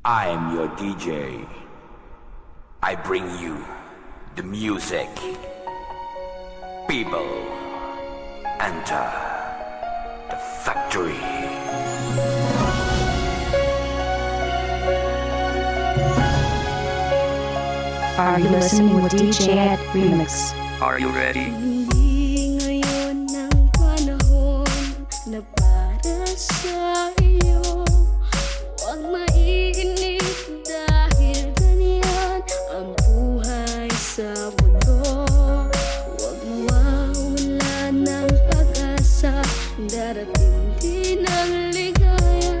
I am your DJ. I bring you the music. People enter the factory. Are you listening with DJ Ed Remix? Are you ready? Hindi ngayon ang panahon na para sa iyo. Huwag mainip dahil ganyan ang buhay sa mundo. Huwag mawawala ng pag-asa, darating din ang ligaya.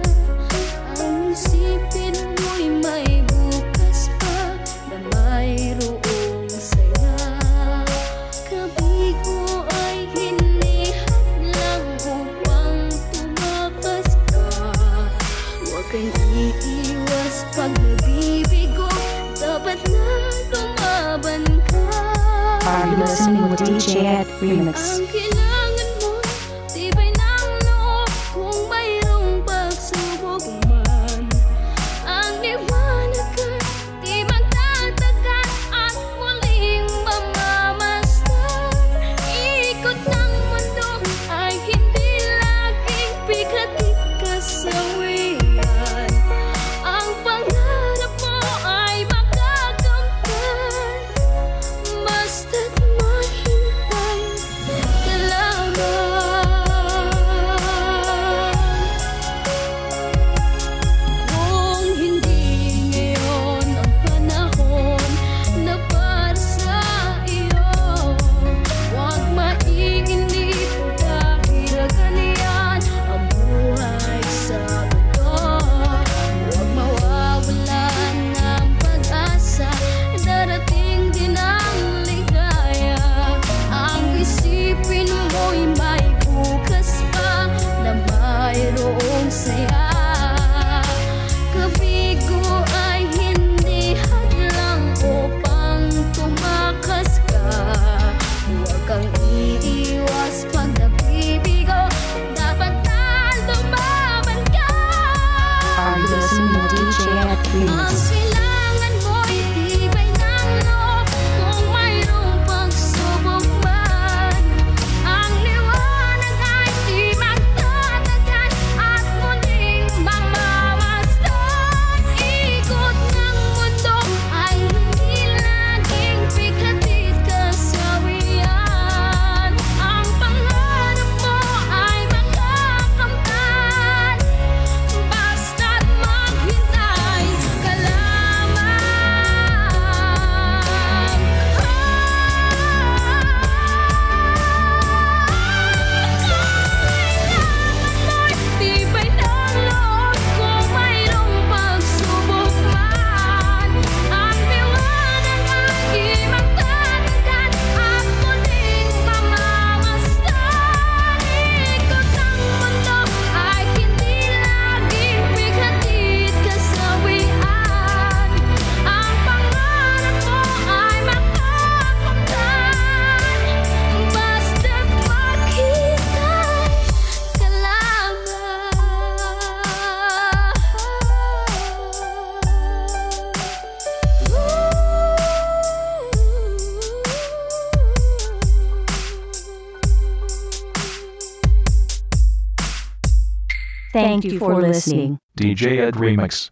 Ang isipin mo'y may bukas pa na mayroong saya. Kabigo ay hindi hadlang upang tumakas ka. Huwag kang iiwas pag nabibigo, dapat na lumaban ka. Are you listening with DJ Ed Remix? Ang kailangan mo, tibay ng loob kung mayroong pagsubok man. Ang liwanag ay di magtatagal at muling mamamasdan. Ikot ng mundo ay hindi laging bigatit kasawian. Ang pangarap mo ay makakamtan, basta't mahintay ka lamang. Kung hindi ngayon ang panahon na para sa iyo, huwag mainip dahil ganyan ang buhay sa mundo. Huwag mawawalan ng pag-asa, darating din ang ligaya. Ang isipin mo'y may bukas pa na mayroong saya. Kabigo ay hindi hadlang upang tumakas ka. Huwag kang iiwas pag nabibigo, dapat na lumaban ka. Are you listening with DJ Ed Ang Remix? kailangan mo'y tibay ng loob kung mayroong pagsubok man. Ang liwanag ay di magtatagal at muling mamamasdan. Ikot ng mundo ay hindi laging bigatit kasawian. Ang pangarap mo ay makakamtan, basta't maghintay ka lamang. Tibay ng loob kung mayroong pagsubok man. Ang liwanag ay di magtatagal at muling mamamasdan. Ikot ng mundo ay hindi laging bigatit kasawian. Ang pangarap mo ay makakamtan, basta't maghintay ka lamang. Thank you for listening. DJ Ed Remix.